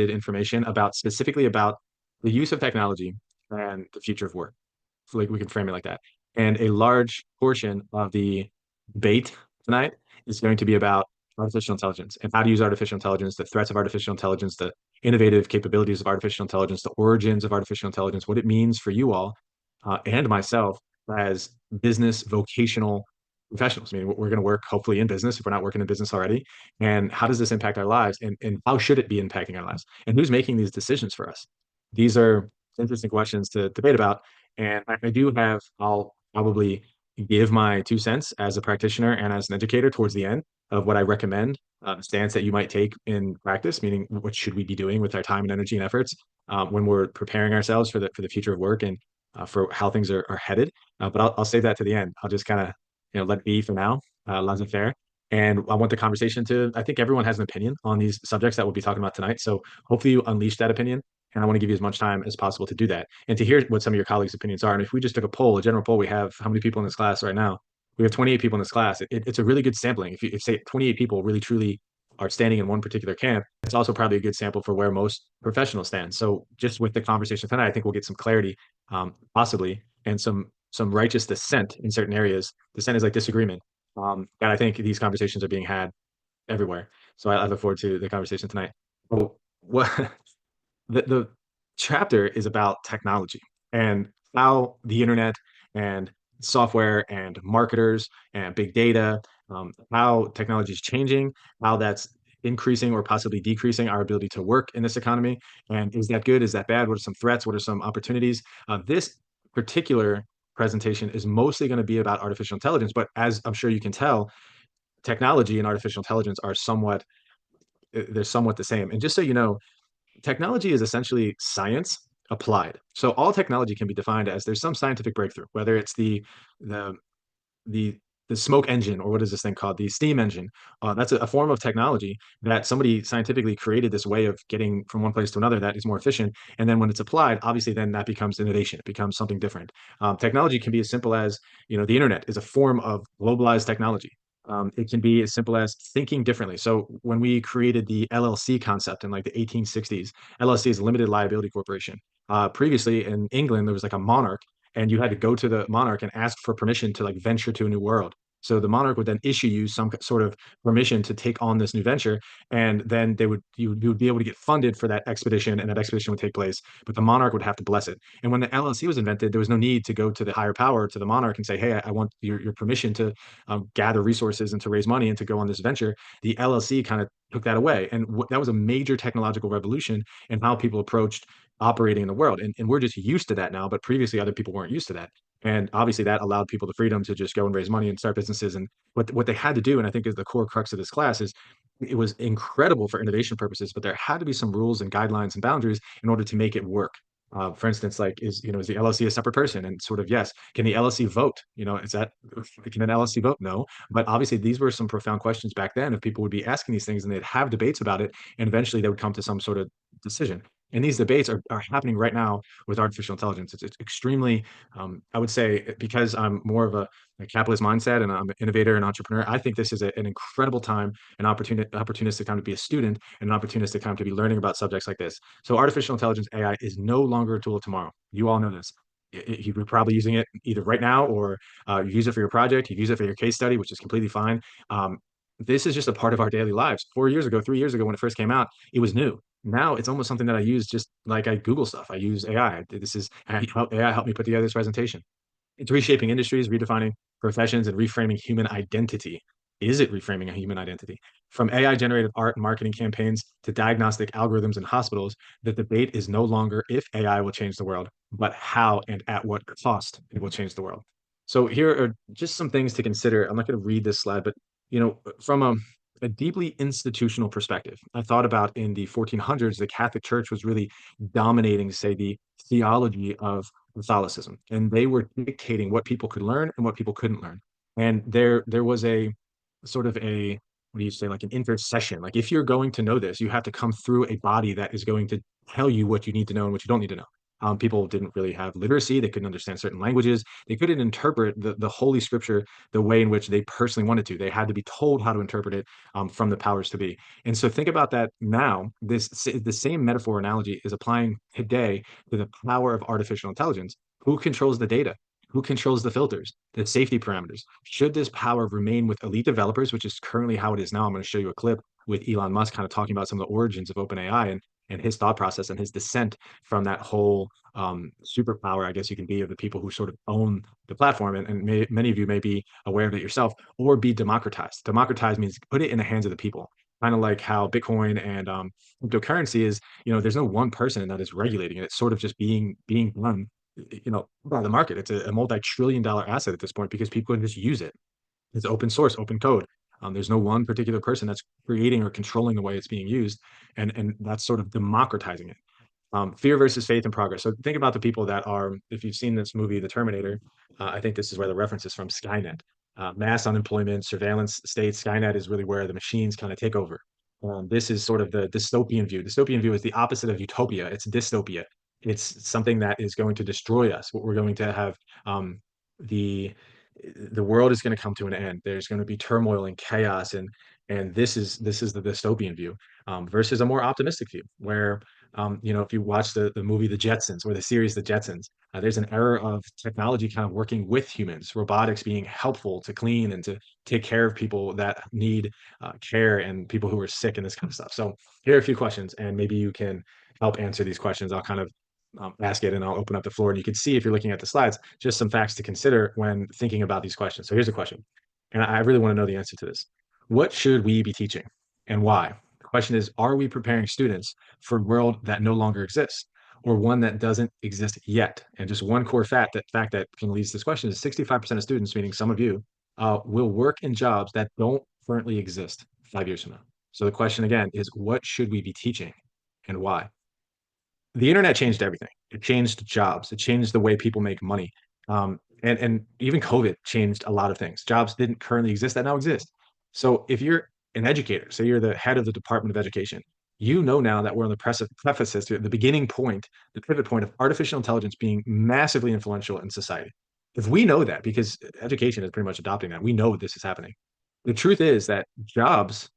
information about specifically about the use of technology and the future of work. So like we can frame it like that. And a large portion of the debate tonight is going to be about artificial intelligence and how to use artificial intelligence, the threats of artificial intelligence, the innovative capabilities of artificial intelligence, the origins of artificial intelligence, what it means for you all and myself as business vocational professionals. I mean, we're going to work hopefully in business if we're not working in business already. And how does this impact our lives? And how should it be impacting our lives? And who's making these decisions for us? These are interesting questions to debate about. And I do have, I'll probably give my 2 cents as a practitioner and as an educator towards the end of what I recommend, stance that you might take in practice, meaning what should we be doing with our time and energy and efforts when we're preparing ourselves for the future of work and for how things are headed. But I'll save that to the end. I'll just kind of let it be for now, laissez-faire. And I want the conversation to, I think everyone has an opinion on these subjects that we'll be talking about tonight. So hopefully you unleash that opinion. And I want to give you as much time as possible to do that and to hear what some of your colleagues' opinions are. And if we just took a poll, a general poll, we have how many people in this class right now? We have 28 people in this class. It's a really good sampling. If say 28 people really truly are standing in one particular camp, it's also probably a good sample for where most professionals stand. So just with the conversation tonight, I think we'll get some clarity, possibly, and some righteous dissent in certain areas. Dissent is like disagreement. And I think these conversations are being had everywhere. So I look forward to the conversation tonight. Well, what the chapter is about technology and how the internet and software and marketers and big data, how technology is changing, how that's increasing or possibly decreasing our ability to work in this economy. And is that good? Is that bad? What are some threats? What are some opportunities? This particular presentation is mostly going to be about artificial intelligence, but as I'm sure you can tell, technology and artificial intelligence are somewhat they're somewhat the same. And just so you know, technology is essentially science applied. So all technology can be defined as there's some scientific breakthrough, whether it's the the the smoke engine or what is this thing called, the steam engine. That's a form of technology that somebody scientifically created this way of getting from one place to another that is more efficient. And then when it's applied, obviously then that becomes innovation. It becomes something different. Technology can be as simple as, the internet is a form of globalized technology. It can be as simple as thinking differently. So when we created the LLC concept in like the 1860s, LLC is a limited liability corporation. Previously in England, there was like a monarch, and you had to go to the monarch and ask for permission to like venture to a new world. So the monarch would then issue you some sort of permission to take on this new venture, and then you would be able to get funded for that expedition, and that expedition would take place. But the monarch would have to bless it. And when the LLC was invented, there was no need to go to the higher power, to the monarch, and say, "Hey, I want your permission to gather resources and to raise money and to go on this venture." The LLC kind of took that away, and that was a major technological revolution in how people approached operating in the world. And we're just used to that now, but previously other people weren't used to that. And obviously that allowed people the freedom to just go and raise money and start businesses. And what they had to do, and I think is the core crux of this class, is it was incredible for innovation purposes, but there had to be some rules and guidelines and boundaries in order to make it work. For instance, like is the LLC a separate person? And sort of yes, can the LLC vote? Is that can an LLC vote? No, but obviously these were some profound questions back then. If people would be asking these things and they'd have debates about it, and eventually they would come to some sort of decision. And these debates are happening right now with artificial intelligence. It's extremely, I would say, because I'm more of a capitalist mindset and I'm an innovator and entrepreneur, I think this is an incredible time, an opportunistic time to be a student and an opportunistic time to be learning about subjects like this. So artificial intelligence, AI, is no longer a tool of tomorrow. You all know this. You're probably using it either right now or you use it for your project, you use it for your case study, which is completely fine. This is just a part of our daily lives. 4 years ago, 3 years ago, when it first came out, it was new. Now it's almost something that I use just like I Google stuff. I use AI. This is AI helped me put together this presentation. It's reshaping industries, redefining professions, and reframing human identity. Is it reframing a human identity? From AI generated art and marketing campaigns to diagnostic algorithms in hospitals, the debate is no longer if AI will change the world, but how and at what cost it will change the world. So here are just some things to consider. I'm not going to read this slide, but from a deeply institutional perspective, I thought about in the 1400s, the Catholic Church was really dominating, say, the theology of Catholicism, and they were dictating what people could learn and what people couldn't learn. And there was a sort of a what do you say, like an intercession. Like if you're going to know this, you have to come through a body that is going to tell you what you need to know and what you don't need to know. People didn't really have literacy. They couldn't understand certain languages. They couldn't interpret the Holy Scripture the way in which they personally wanted to. They had to be told how to interpret it from the powers to be. And so think about that now. The same metaphor analogy is applying today to the power of artificial intelligence. Who controls the data? Who controls the filters, the safety parameters? Should this power remain with elite developers, which is currently how it is now? I'm going to show you a clip with Elon Musk kind of talking about some of the origins of OpenAI and his thought process and his descent from that whole superpower, I guess you can be, of the people who sort of own the platform. And many of you may be aware of it yourself, or be democratized. Democratized means put it in the hands of the people. Kind of like how Bitcoin and cryptocurrency is, there's no one person that is regulating it. It's sort of just being done, by the market. It's a multi-trillion-dollar asset at this point because people can just use it. It's open source, open code. There's no one particular person that's creating or controlling the way it's being used, and that's sort of democratizing it. Fear versus faith and progress. So think about the people that are, if you've seen this movie, The Terminator, I think this is where the reference is from, Skynet. Mass unemployment, surveillance states, Skynet is really where the machines kind of take over. This is sort of the dystopian view. Dystopian view is the opposite of utopia. It's dystopia. It's something that is going to destroy us. What we're going to have, the the world is going to come to an end. There's going to be turmoil and chaos, and this is the dystopian view, versus a more optimistic view, where if you watch the movie The Jetsons or the series The Jetsons, there's an era of technology kind of working with humans, robotics being helpful to clean and to take care of people that need care and people who are sick and this kind of stuff. So here are a few questions, and maybe you can help answer these questions. I'll kind of ask it and I'll open up the floor, and you can see, if you're looking at the slides, just some facts to consider when thinking about these questions. So here's a question, and I really want to know the answer to this. What should we be teaching and why? The question is, are we preparing students for a world that no longer exists, or one that doesn't exist yet? And just one core fact that can lead to this question is 65% of students, meaning some of you, will work in jobs that don't currently exist 5 years from now. So the question again is, what should we be teaching and why? The internet changed everything. It changed jobs. It changed the way people make money. And even COVID changed a lot of things. Jobs didn't currently exist that now exist. So if you're an educator, say you're the head of the Department of Education, you know now that we're on the precipice to the beginning point, the pivot point of artificial intelligence being massively influential in society. If we know that, because education is pretty much adopting that, we know this is happening. The truth is that jobs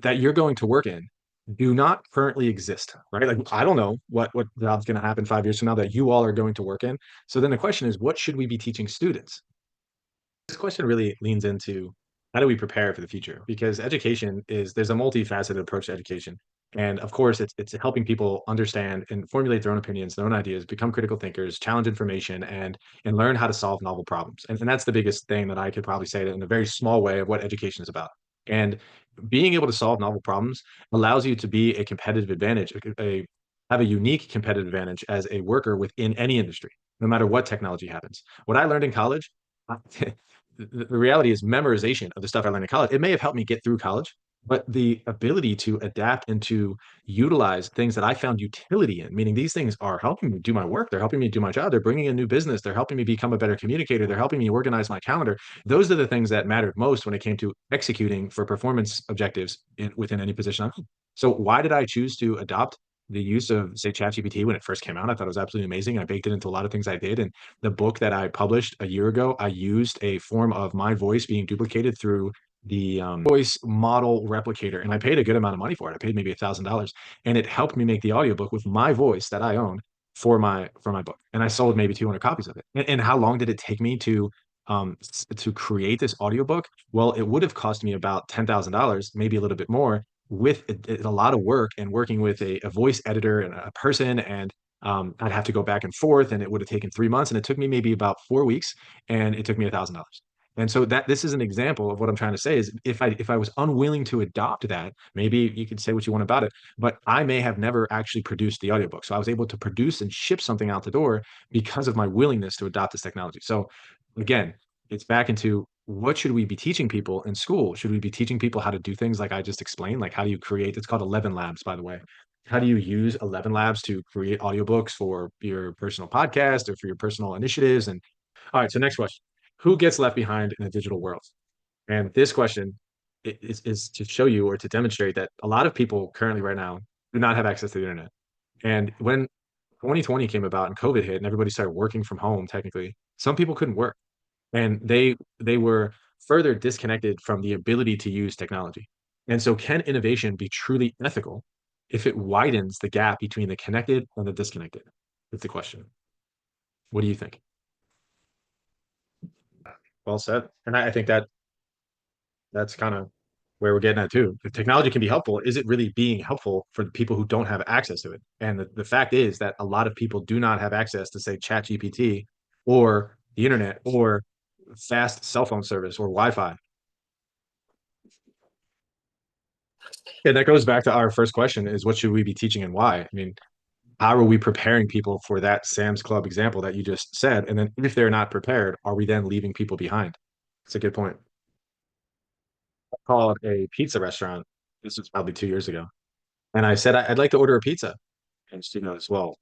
that you're going to work in do not currently exist, right? Like, I don't know what job's going to happen 5 years from now that you all are going to work in. So then the question is, what should we be teaching students? This question really leans into, how do we prepare for the future? Because there's a multifaceted approach to education. And of course, it's helping people understand and formulate their own opinions, their own ideas, become critical thinkers, challenge information, and learn how to solve novel problems. And that's the biggest thing that I could probably say in a very small way of what education is about. And being able to solve novel problems allows you to be a competitive advantage, have a unique competitive advantage as a worker within any industry, no matter what technology happens. What I learned in college, the reality is memorization of the stuff I learned in college. It may have helped me get through college, but the ability to adapt and to utilize things that I found utility in, meaning these things are helping me do my work, they're helping me do my job, they're bringing in new business, they're helping me become a better communicator, they're helping me organize my calendar. Those are the things that mattered most when it came to executing for performance objectives within any position I'm in. So why did I choose to adopt the use of, say, ChatGPT when it first came out? I thought it was absolutely amazing. I baked it into a lot of things I did. And the book that I published a year ago, I used a form of my voice being duplicated through the voice model replicator, and I paid a good amount of money for it. I paid maybe $1,000, and it helped me make the audiobook with my voice that I own for my book. And I sold maybe 200 copies of it. And how long did it take me to create this audiobook? Well, it would have cost me about $10,000, maybe a little bit more, with a lot of work and working with a voice editor and a person. And I'd have to go back and forth, and it would have taken 3 months, and it took me maybe about 4 weeks, and it took me $1,000. And so that this is an example of what I'm trying to say is, if I was unwilling to adopt that, maybe you could say what you want about it, but I may have never actually produced the audiobook. So I was able to produce and ship something out the door because of my willingness to adopt this technology. So again, it's back into, what should we be teaching people in school? Should we be teaching people how to do things like I just explained? Like, how do you create, it's called 11 Labs, by the way. How do you use 11 Labs to create audiobooks for your personal podcast or for your personal initiatives? And all right, so next question. Who gets left behind in a digital world? And this question is to show you, or to demonstrate, that a lot of people currently right now do not have access to the internet. And when 2020 came about and COVID hit and everybody started working from home, technically, some people couldn't work and they were further disconnected from the ability to use technology. And so can innovation be truly ethical if it widens the gap between the connected and the disconnected? That's the question. What do you think? Well said. And I think that that's kind of where we're getting at too. If technology can be helpful, is it really being helpful for the people who don't have access to it? And the fact is that a lot of people do not have access to, say, Chat GPT or the internet or fast cell phone service or Wi-Fi. And that goes back to our first question is what should we be teaching and why? I mean, how are we preparing people for that Sam's Club example that you just said? And then if they're not prepared, are we then leaving people behind? It's a good point. I called a pizza restaurant. This was probably 2 years ago. And I said, I'd like to order a pizza. And she goes, well,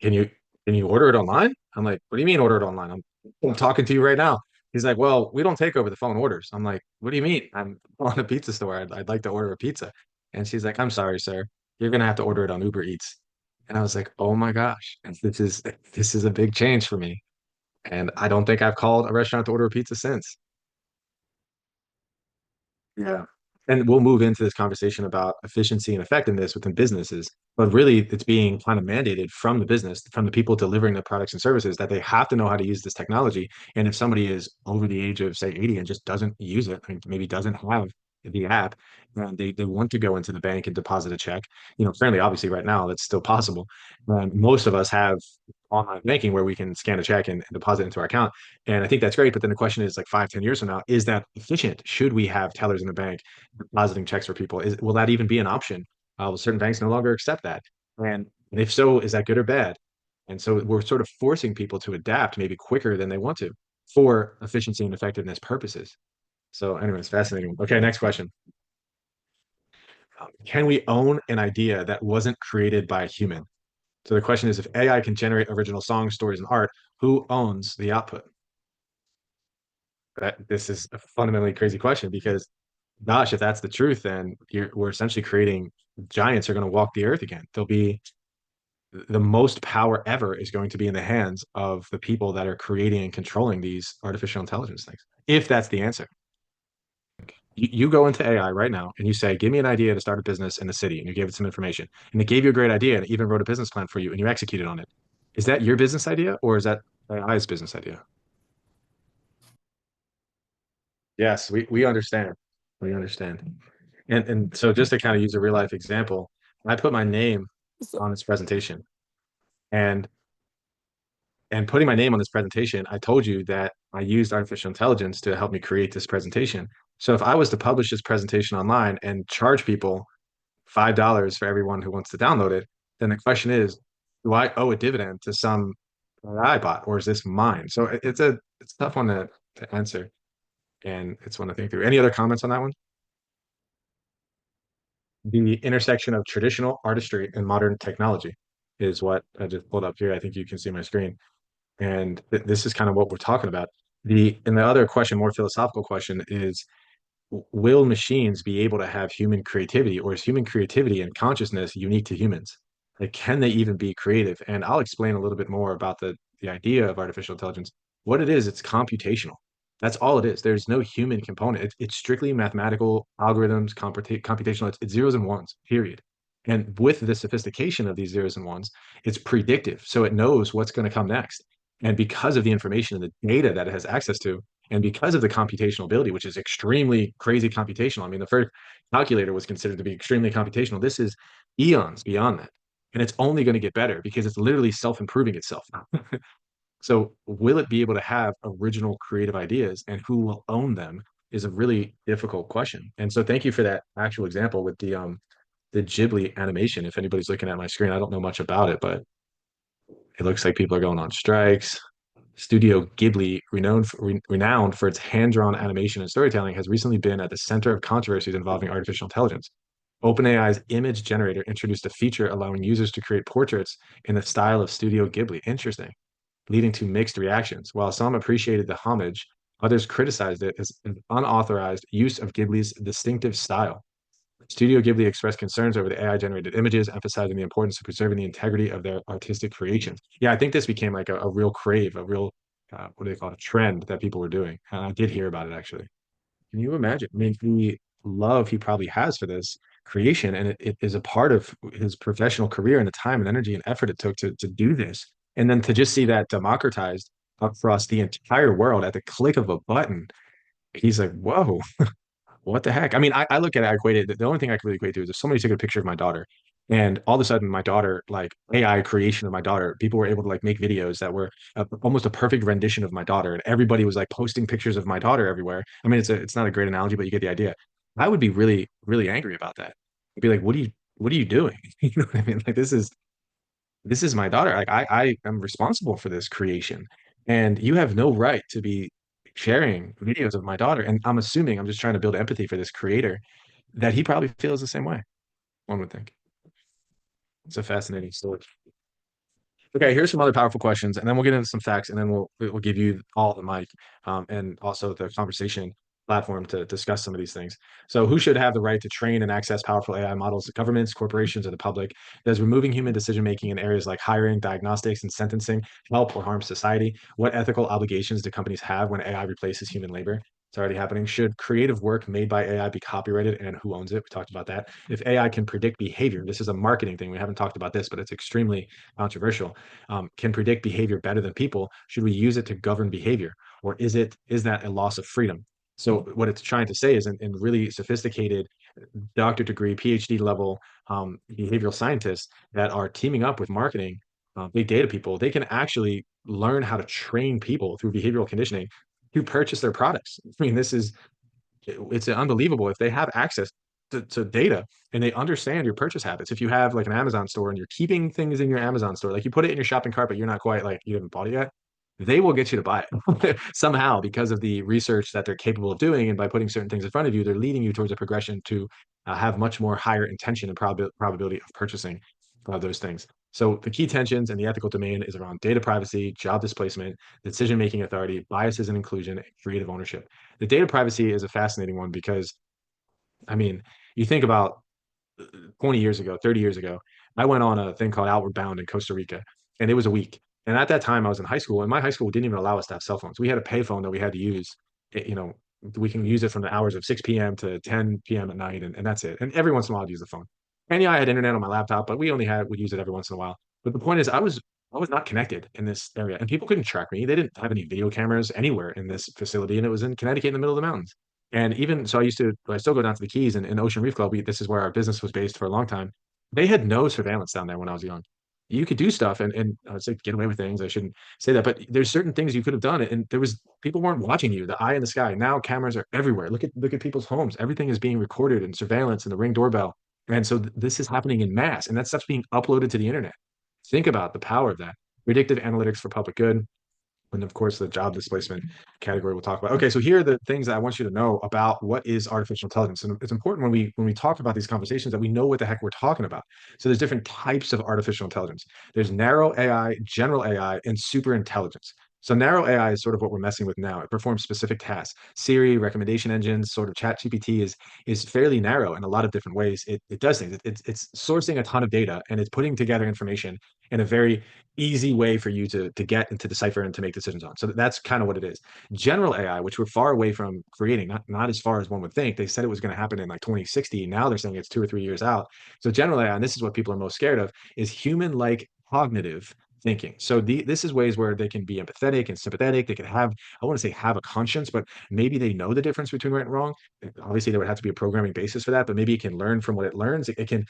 can you can you order it online? I'm like, what do you mean order it online? I'm talking to you right now. He's like, well, we don't take over the phone orders. I'm like, what do you mean? I'm on a pizza store. I'd like to order a pizza. And she's like, I'm sorry, sir. You're gonna have to order it on Uber Eats. And I was like, oh my gosh, and this is a big change for me. And I don't think I've called a restaurant to order a pizza since. Yeah. And we'll move into this conversation about efficiency and effectiveness within businesses. But really, it's being kind of mandated from the business, from the people delivering the products and services, that they have to know how to use this technology. And if somebody is over the age of, say, 80 and just doesn't use it, and maybe doesn't have the app, and they want to go into the bank and deposit a check, fairly obviously right now that's still possible. Most of us have online banking where we can scan a check and deposit into our account. And I think that's great. But then the question is like 5, 10 years from now, is that efficient? Should we have tellers in the bank depositing checks for people? Will that even be an option? Will certain banks no longer accept that? And if so, is that good or bad? And so we're sort of forcing people to adapt maybe quicker than they want to for efficiency and effectiveness purposes. So, anyways, fascinating. Okay, next question. Can we own an idea that wasn't created by a human? So the question is, if AI can generate original songs, stories, and art, who owns the output? This is a fundamentally crazy question because, gosh, if that's the truth, then we're essentially creating giants are going to walk the earth again. They'll be the most power ever is going to be in the hands of the people that are creating and controlling these artificial intelligence things. If that's the answer, you go into AI right now and you say, "Give me an idea to start a business in the city," and you gave it some information, and it gave you a great idea and it even wrote a business plan for you, and you executed on it. Is that your business idea or is that AI's business idea? Yes, we understand. We understand. And so just to kind of use a real life example, I put my name on this presentation and putting my name on this presentation, I told you that I used artificial intelligence to help me create this presentation. So if I was to publish this presentation online and charge people $5 for everyone who wants to download it, then the question is, do I owe a dividend to some AI bot or is this mine? So it's a tough one to answer and it's one to think through. Any other comments on that one? The intersection of traditional artistry and modern technology is what I just pulled up here. I think you can see my screen. And this is kind of what we're talking about. And the other question, more philosophical question, is will machines be able to have human creativity, or is human creativity and consciousness unique to humans? Like, can they even be creative? And I'll explain a little bit more about the idea of artificial intelligence. What it is, it's computational. That's all it is. There's no human component. It's strictly mathematical algorithms, computational. It's zeros and ones, period. And with the sophistication of these zeros and ones, it's predictive. So it knows what's going to come next. And because of the information and the data that it has access to, and because of the computational ability, which is extremely crazy computational, I mean, the first calculator was considered to be extremely computational. This is eons beyond that. And it's only going to get better because it's literally self-improving itself. So will it be able to have original creative ideas and who will own them is a really difficult question. And so thank you for that actual example with the Ghibli animation. If anybody's looking at my screen, I don't know much about it, but it looks like people are going on strikes. Studio Ghibli, renowned for its hand-drawn animation and storytelling, has recently been at the center of controversies involving artificial intelligence. OpenAI's image generator introduced a feature allowing users to create portraits in the style of Studio Ghibli. Interesting, leading to mixed reactions. While some appreciated the homage, others criticized it as an unauthorized use of Ghibli's distinctive style. Studio Ghibli expressed concerns over the AI generated images, emphasizing the importance of preserving the integrity of their artistic creations. Yeah, I think this became like a real crave, a real, what do they call it, a trend that people were doing. And I did hear about it actually. Can you imagine? I mean, the love he probably has for this creation, and it is a part of his professional career and the time and energy and effort it took to do this. And then to just see that democratized across the entire world at the click of a button, he's like, whoa, what the heck? I mean, I look at it, I equate it. The only thing I can really equate to is if somebody took a picture of my daughter, and all of a sudden my daughter, like AI creation of my daughter, people were able to like make videos that were almost a perfect rendition of my daughter, and everybody was like posting pictures of my daughter everywhere. I mean, it's not a great analogy, but you get the idea. I would be really, really angry about that. I'd be like, what are you doing? You know what I mean? Like this is my daughter. Like I am responsible for this creation, and you have no right to be sharing videos of my daughter. And I'm assuming, I'm just trying to build empathy for this creator, that he probably feels the same way. One would think. It's a fascinating story. Okay, here's some other powerful questions, and then we'll get into some facts, and then we'll give you all the mic, and also the conversation platform to discuss some of these things. So, who should have the right to train and access powerful AI models? The governments, corporations, or the public? Does removing human decision making in areas like hiring, diagnostics, and sentencing help or harm society? What ethical obligations do companies have when AI replaces human labor? It's already happening. Should creative work made by AI be copyrighted, and who owns it? We talked about that. If AI can predict behavior, this is a marketing thing. We haven't talked about this, but it's extremely controversial. Can predict behavior better than people. Should we use it to govern behavior, or is that a loss of freedom? So what it's trying to say is, in really sophisticated doctorate degree, PhD level behavioral scientists that are teaming up with marketing, big data people, they can actually learn how to train people through behavioral conditioning to purchase their products. I mean, it's unbelievable if they have access to data and they understand your purchase habits. If you have like an Amazon store and you're keeping things in your Amazon store, like you put it in your shopping cart, but you're not quite like you haven't bought it yet, they will get you to buy it somehow because of the research that they're capable of doing. And by putting certain things in front of you, they're leading you towards a progression to have much more higher intention and probability of purchasing those things. So the key tensions in the ethical domain is around data privacy, job displacement, decision-making authority, biases and inclusion, and creative ownership. The data privacy is a fascinating one because, I mean, you think about 20 years ago, 30 years ago, I went on a thing called Outward Bound in Costa Rica, and it was a week. And at that time, I was in high school, and my high school didn't even allow us to have cell phones. We had a payphone that we had to use. You know, we can use it from the hours of 6 p.m. to 10 p.m. at night, and that's it. And every once in a while, I'd use the phone. And yeah, I had internet on my laptop, but we'd use it every once in a while. But the point is, I was not connected in this area, and people couldn't track me. They didn't have any video cameras anywhere in this facility, and it was in Connecticut in the middle of the mountains. And even so, I still go down to the Keys and in Ocean Reef Club. This is where our business was based for a long time. They had no surveillance down there when I was young. You could do stuff and I would say get away with things. I shouldn't say that, but there's certain things you could have done, and there was people weren't watching you. The eye in the sky. Now cameras are everywhere. Look at people's homes. Everything is being recorded and surveillance and the Ring doorbell. And so this is happening in mass, and that stuff's being uploaded to the internet. Think about the power of that. Predictive analytics for public good, and of course the job displacement category we'll talk about. Okay, so here are the things that I want you to know about what is artificial intelligence. And it's important when we talk about these conversations that we know what the heck we're talking about. So there's different types of artificial intelligence. There's narrow AI, general AI, and super intelligence. So narrow AI is sort of what we're messing with now. It performs specific tasks. Siri, recommendation engines, sort of chat GPT is fairly narrow in a lot of different ways. It does things. It's sourcing a ton of data and it's putting together information in a very easy way for you to get and to decipher and to make decisions on. So that's kind of what it is. General AI, which we're far away from creating, not as far as one would think. They said it was going to happen in like 2060. Now they're saying it's 2 or 3 years out. So general AI, and this is what people are most scared of, is human-like cognitive thinking. So this is ways where they can be empathetic and sympathetic. They can have, I want to say have a conscience, but maybe they know the difference between right and wrong. Obviously, there would have to be a programming basis for that, but maybe it can learn from what it learns. It can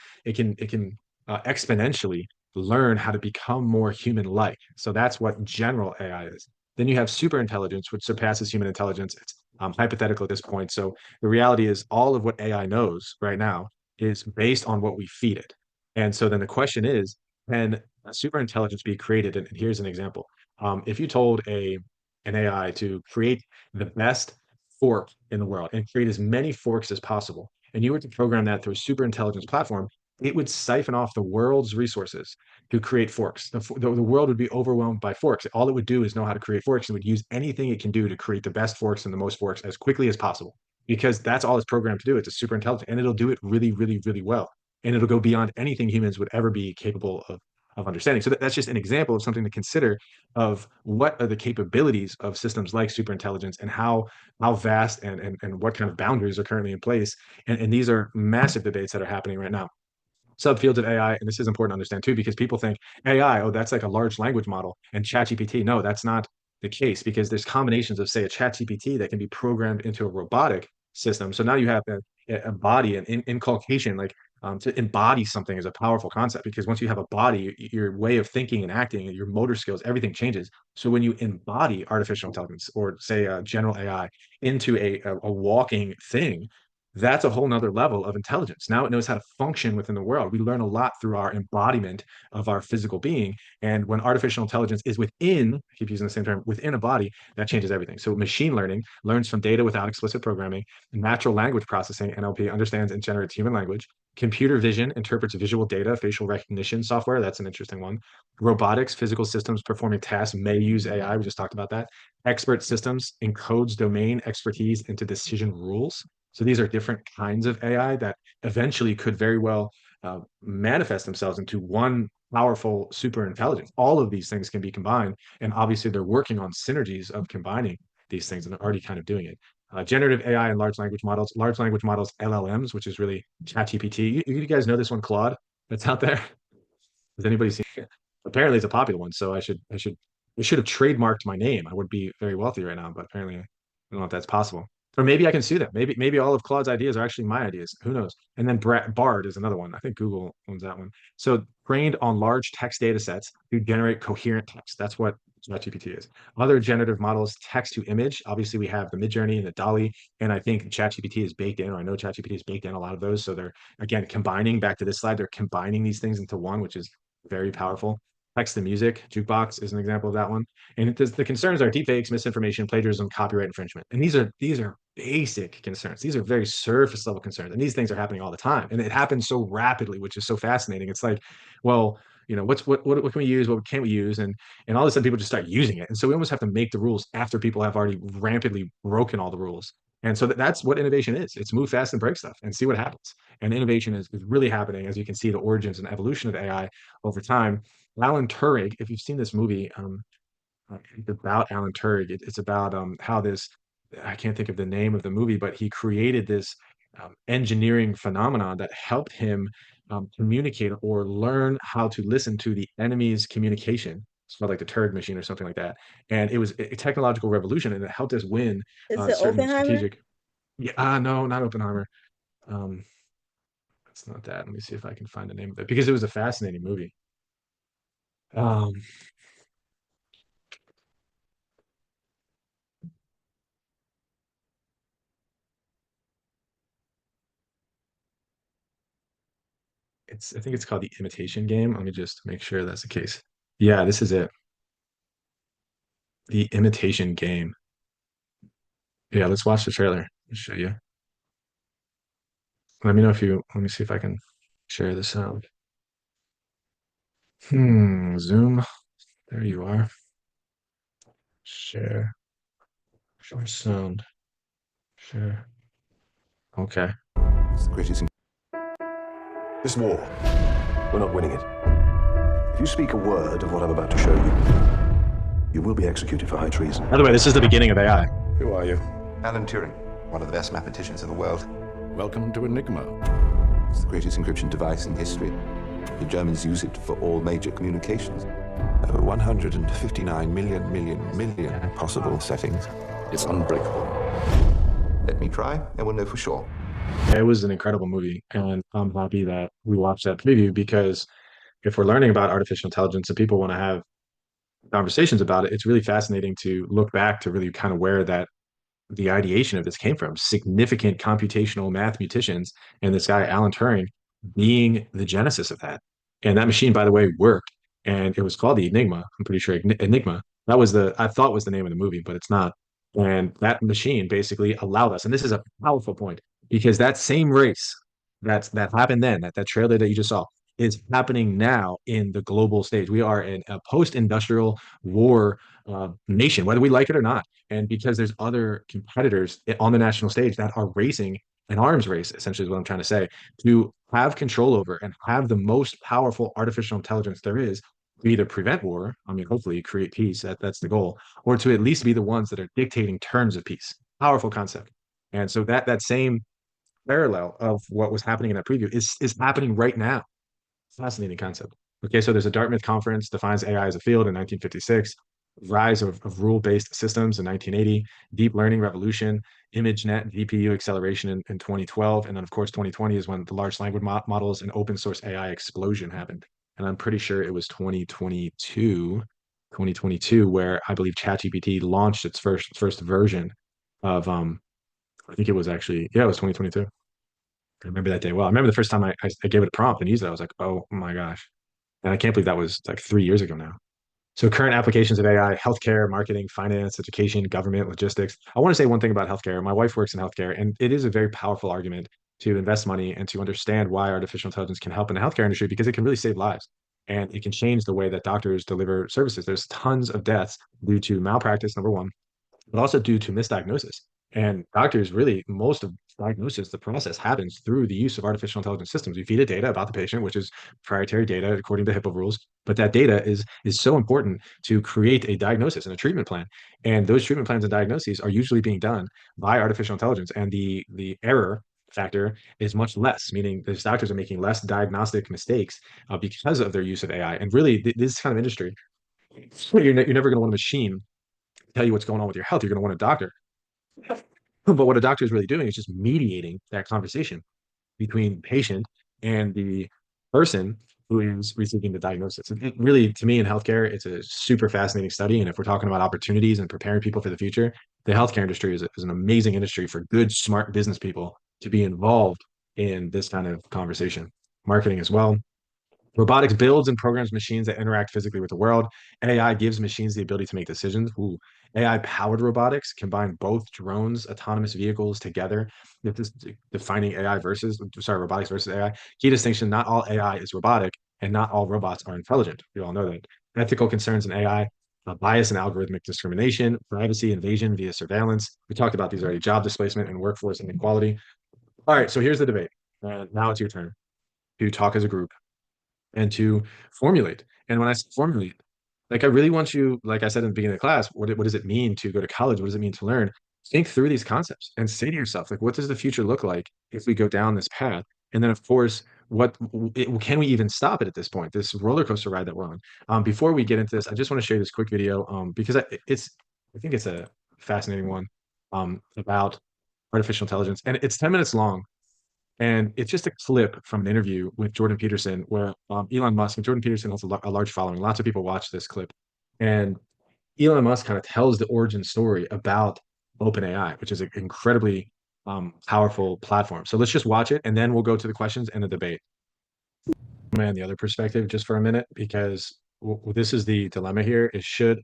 exponentially learn how to become more human-like. So that's what general AI is. Then you have super intelligence, which surpasses human intelligence. It's hypothetical at this point. So the reality is all of what AI knows right now is based on what we feed it. And so then the question is, can a super intelligence be created? And here's an example. If you told an AI to create the best fork in the world and create as many forks as possible, and you were to program that through a super intelligence platform, it would siphon off the world's resources to create forks. The world would be overwhelmed by forks. All it would do is know how to create forks and would use anything it can do to create the best forks and the most forks as quickly as possible. because that's all it's programmed to do. It's a super intelligent, and it'll do it really, really, really well. And it'll go beyond anything humans would ever be capable of understanding. So that's just an example of something to consider of what are the capabilities of systems like superintelligence and how vast and what kind of boundaries are currently in place. And these are massive debates that are happening right now. Subfields of AI, and this is important to understand too, because people think AI, oh, that's like a large language model, and ChatGPT. No, that's not the case, because there's combinations of, say, a ChatGPT that can be programmed into a robotic system. So now you have a body, an inculcation, like to embody something is a powerful concept, because once you have a body, your way of thinking and acting, and your motor skills, everything changes. So when you embody artificial intelligence, or say general AI, into a walking thing, that's a whole nother level of intelligence. Now it knows how to function within the world. We learn a lot through our embodiment of our physical being. And when artificial intelligence is within, I keep using the same term, within a body, that changes everything. So machine learning learns from data without explicit programming. Natural language processing, NLP, understands and generates human language. Computer vision interprets visual data, facial recognition software. That's an interesting one. Robotics, physical systems performing tasks may use AI. We just talked about that. Expert systems encodes domain expertise into decision rules. So these are different kinds of AI that eventually could very well manifest themselves into one powerful super intelligence. All of these things can be combined, and obviously they're working on synergies of combining these things, and they're already kind of doing it. Generative AI and large language models, LLMs, which is really ChatGPT. You guys know this one, Claude, that's out there? Has anybody seen it? Apparently, it's a popular one, so I should have trademarked my name. I would be very wealthy right now, but apparently, I don't know if that's possible. Or maybe I can sue them. Maybe all of Claude's ideas are actually my ideas. Who knows? And then Bard is another one. I think Google owns that one. So trained on large text data sets to generate coherent text. That's what ChatGPT is. Other generative models, text to image. Obviously, we have the Midjourney and the Dolly, and I think ChatGPT is baked in, or I know ChatGPT is baked in a lot of those. So they're again combining, back to this slide, they're combining these things into one, which is very powerful. Text to music, jukebox is an example of that one. And the concerns are deepfakes, misinformation, plagiarism, copyright infringement. And these are basic concerns. These are very surface level concerns. And these things are happening all the time. And it happens so rapidly, which is so fascinating. It's like, well, what can we use? What can't we use? And all of a sudden people just start using it. And so we almost have to make the rules after people have already rampantly broken all the rules. And so that's what innovation is. It's move fast and break stuff and see what happens. And innovation is really happening, as you can see, the origins and evolution of AI over time. Alan Turing, if you've seen this movie, it's about Alan Turing. It's about how this, I can't think of the name of the movie, but he created this engineering phenomenon that helped him communicate or learn how to listen to the enemy's communication. It's called like the Turing machine or something like that. And it was a technological revolution, and it helped us win Is it certain Oppenheimer? strategic. Yeah, no, not Oppenheimer. Um, it's not that. Let me see if I can find the name of it, because it was a fascinating movie. Um, I think it's called The Imitation Game. Let me just make sure that's the case. Yeah, this is it. The Imitation Game. Yeah, let's watch the trailer. I'll show you. Let me know if you, let me see if I can share the sound. Zoom. There you are. Share. Share sound. Share. Okay. It's the greatest. This war, we're not winning it. If you speak a word of what I'm about to show you, you will be executed for high treason. By the way, this is the beginning of AI. Who are you? Alan Turing, one of the best mathematicians in the world. Welcome to Enigma. It's the greatest encryption device in history. The Germans use it for all major communications. Over 159 million possible settings. It's unbreakable. Let me try, and we'll know for sure. It was an incredible movie, and I'm happy that we watched that preview, because if we're learning about artificial intelligence and people want to have conversations about it, it's really fascinating to look back to really kind of where that the ideation of this came from. Significant computational mathematicians, and this guy Alan Turing being the genesis of that. And that machine, by the way, worked, and it was called the Enigma. I'm pretty sure Enigma. That was the I thought was the name of the movie, but it's not. And that machine basically allowed us, and this is a powerful point, because that same race that happened then, that trailer that you just saw, is happening now in the global stage. We are in a post-industrial war nation, whether we like it or not. And because there's other competitors on the national stage that are racing an arms race, essentially is what I'm trying to say, to have control over and have the most powerful artificial intelligence there is to either prevent war, I mean, hopefully create peace, that's the goal, or to at least be the ones that are dictating terms of peace. Powerful concept. And so that same parallel of what was happening in that preview is happening right now. Fascinating concept. Okay, so there's a Dartmouth conference defines AI as a field in 1956, rise of rule-based systems in 1980, deep learning revolution, ImageNet, GPU acceleration in 2012, and then of course 2020 is when the large language models and open source AI explosion happened. And I'm pretty sure it was 2022 where I believe ChatGPT launched its first version of I think it was actually, yeah, it was 2022. I remember that day well. I remember the first time I gave it a prompt and used it. I was like, oh my gosh. And I can't believe that was like 3 years ago now. So current applications of AI, healthcare, marketing, finance, education, government, logistics. I want to say one thing about healthcare. My wife works in healthcare, and it is a very powerful argument to invest money and to understand why artificial intelligence can help in the healthcare industry because it can really save lives and it can change the way that doctors deliver services. There's tons of deaths due to malpractice, number one, but also due to misdiagnosis. And doctors really, most of diagnosis, the process happens through the use of artificial intelligence systems. We feed it data about the patient, which is proprietary data according to HIPAA rules. But that data is so important to create a diagnosis and a treatment plan. And those treatment plans and diagnoses are usually being done by artificial intelligence. And the error factor is much less, meaning these doctors are making less diagnostic mistakes because of their use of AI. And really, this kind of industry, you're never going to want a machine tell you what's going on with your health. You're going to want a doctor. But what a doctor is really doing is just mediating that conversation between patient and the person who is receiving the diagnosis. And it really, to me, in healthcare, it's a super fascinating study. And if we're talking about opportunities and preparing people for the future, the healthcare industry is an amazing industry for good, smart business people to be involved in this kind of conversation. Marketing as well. Robotics builds and programs machines that interact physically with the world. AI gives machines the ability to make decisions. Ooh. AI-powered robotics combine both drones, autonomous vehicles together. This defining AI versus, sorry, robotics versus AI. Key distinction: not all AI is robotic, and not all robots are intelligent. We all know that. Ethical concerns in AI: bias and algorithmic discrimination, privacy invasion via surveillance. We talked about these already. Job displacement and workforce inequality. All right, so here's the debate. Now it's your turn to talk as a group and to formulate. And when I say formulate, like I really want you, like I said in the beginning of the class, what does it mean to go to college? What does it mean to learn? Think through these concepts and say to yourself, like, what does the future look like if we go down this path? And then, of course, can we even stop it at this point? This roller coaster ride that we're on. Before we get into this, I just want to share this quick video because I think it's a fascinating one about artificial intelligence, and it's 10 minutes long. And it's just a clip from an interview with Jordan Peterson where Elon Musk and Jordan Peterson has a large following. Lots of people watch this clip. And Elon Musk kind of tells the origin story about OpenAI, which is an incredibly powerful platform. So let's just watch it and then we'll go to the questions and the debate. Man, the other perspective just for a minute, because this is the dilemma here is should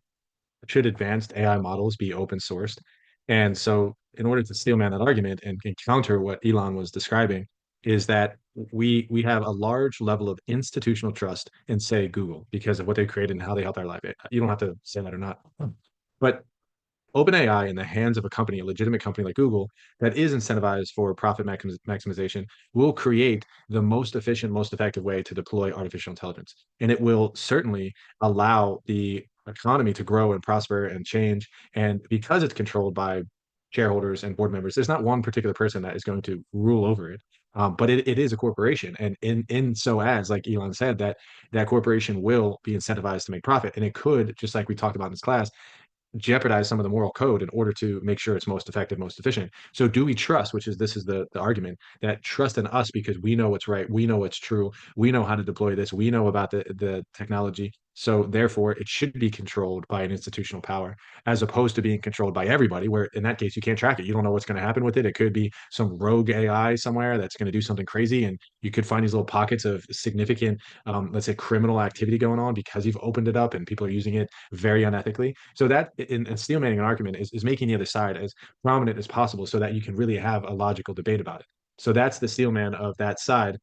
advanced AI models be open sourced? And so, in order to steelman that argument and counter what Elon was describing, is that we have a large level of institutional trust in, say, Google because of what they created and how they help our life. You don't have to say that or not, but OpenAI in the hands of a company, a legitimate company like Google, that is incentivized for profit maximization, will create the most efficient, most effective way to deploy artificial intelligence. And it will certainly allow the economy to grow and prosper and change. And because it's controlled by shareholders and board members, there's not one particular person that is going to rule over it. But it is a corporation, and in so as like Elon said, that corporation will be incentivized to make profit, and it could, just like we talked about in this class, jeopardize some of the moral code in order to make sure it's most effective, most efficient. So do we trust, which is this is the argument, that trust in us because we know what's right, we know what's true, we know how to deploy this, we know about the technology. So therefore, it should be controlled by an institutional power as opposed to being controlled by everybody, where in that case, you can't track it. You don't know what's going to happen with it. It could be some rogue AI somewhere that's going to do something crazy. And you could find these little pockets of significant, let's say, criminal activity going on because you've opened it up and people are using it very unethically. So that in steelmanning an argument is making the other side as prominent as possible so that you can really have a logical debate about it. So that's the steelman of that side.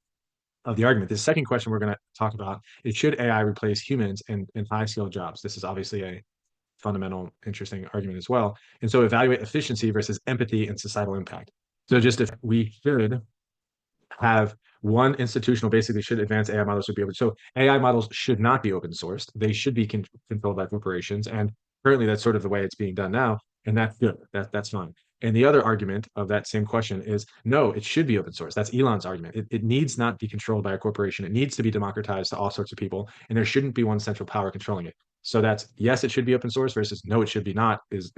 of the argument. The second question we're going to talk about is, should AI replace humans in high skilled jobs? This is obviously a fundamental, interesting argument as well. And so evaluate efficiency versus empathy and societal impact. So just if we should have one institutional basically should advance AI models should be able to. So AI models should not be open sourced. They should be controlled by corporations. And currently that's sort of the way it's being done now. And that's good. That's fine. And the other argument of that same question is no, it should be open source. That's Elon's argument. It needs not be controlled by a corporation. It needs to be democratized to all sorts of people. And there shouldn't be one central power controlling it. So that's yes, it should be open source versus no, it should be not is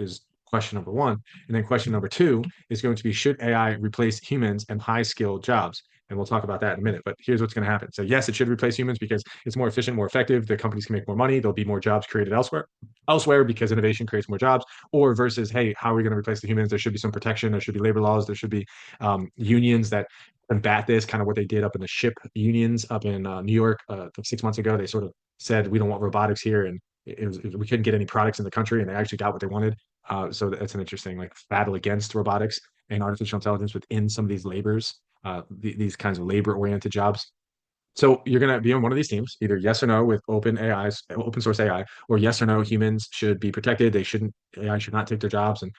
question number one. And then question number two is going to be, should AI replace humans and high skilled jobs? And we'll talk about that in a minute. But here's what's going to happen. So yes, it should replace humans because it's more efficient, more effective. The companies can make more money. There'll be more jobs created elsewhere because innovation creates more jobs. Or versus, hey, how are we going to replace the humans? There should be some protection. There should be labor laws. There should be unions that combat this, kind of what they did up in the ship unions up in New York 6 months ago. They sort of said, we don't want robotics here. And we couldn't get any products in the country, and they actually got what they wanted. So that's an interesting like battle against robotics and artificial intelligence within some of these labors, these kinds of labor-oriented jobs. So you're going to be on one of these teams, either yes or no with open source AI, or yes or no, humans should be protected. AI should not take their jobs. And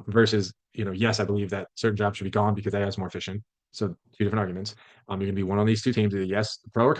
versus, yes, I believe that certain jobs should be gone because AI is more efficient. So two different arguments. You're going to be one on these two teams, either yes, the pro or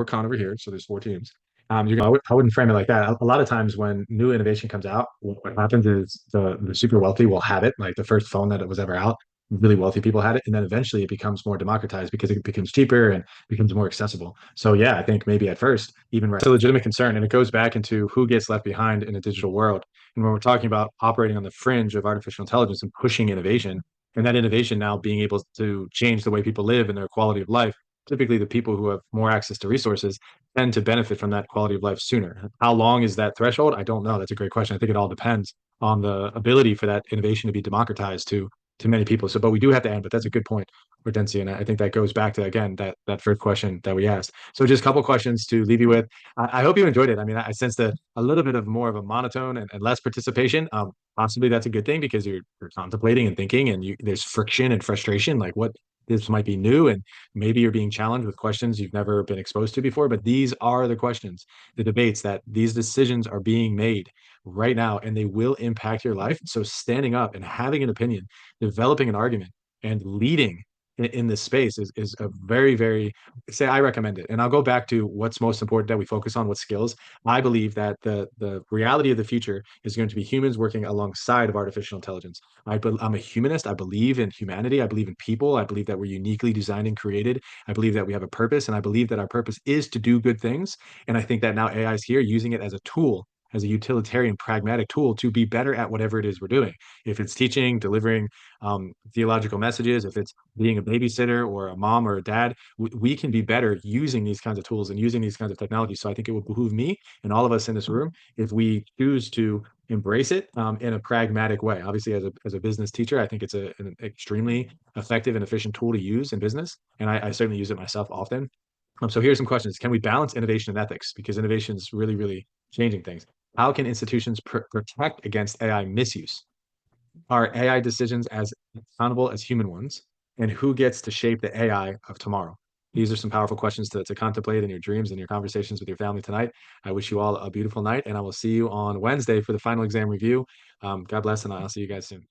con over here. So there's four teams. I wouldn't frame it like that. A lot of times when new innovation comes out, what happens is the super wealthy will have it, like the first phone that was ever out. Really wealthy people had it, and then eventually it becomes more democratized because it becomes cheaper and becomes more accessible. So yeah, I think maybe at first, even it's a legitimate concern, and it goes back into who gets left behind in a digital world. And when we're talking about operating on the fringe of artificial intelligence and pushing innovation, and that innovation now being able to change the way people live and their quality of life, typically the people who have more access to resources tend to benefit from that quality of life sooner. How long is that threshold? I don't know. That's a great question. I think it all depends on the ability for that innovation to be democratized to many people. So, but we do have to end. But that's a good point, Hortensia, and I think that goes back to again that first question that we asked. So, just a couple questions to leave you with. I hope you enjoyed it. I mean, I sensed a little bit of more of a monotone and less participation. Possibly that's a good thing because you're contemplating and thinking, and there's friction and frustration. Like what this might be new, and maybe you're being challenged with questions you've never been exposed to before. But these are the questions, the debates that these decisions are being made right now, and they will impact your life. So, standing up and having an opinion, developing an argument, and leading in this space is a very, very, say, I recommend it. And I'll go back to what's most important that we focus on, what skills. I believe that the reality of the future is going to be humans working alongside of artificial intelligence. I'm a humanist. I believe in humanity. I believe in people. I believe that we're uniquely designed and created. I believe that we have a purpose, and I believe that our purpose is to do good things. And I think that now AI is here using it as a tool, as a utilitarian, pragmatic tool to be better at whatever it is we're doing. If it's teaching, delivering theological messages, if it's being a babysitter or a mom or a dad, we can be better using these kinds of tools and using these kinds of technologies. So I think it would behoove me and all of us in this room if we choose to embrace it in a pragmatic way. Obviously, as a business teacher, I think it's an extremely effective and efficient tool to use in business, and I certainly use it myself often. So here's some questions. Can we balance innovation and ethics? Because innovation is really, really changing things. How can institutions protect against AI misuse? Are AI decisions as accountable as human ones? And who gets to shape the AI of tomorrow? These are some powerful questions to contemplate in your dreams and your conversations with your family tonight. I wish you all a beautiful night, and I will see you on Wednesday for the final exam review. God bless, and I'll see you guys soon.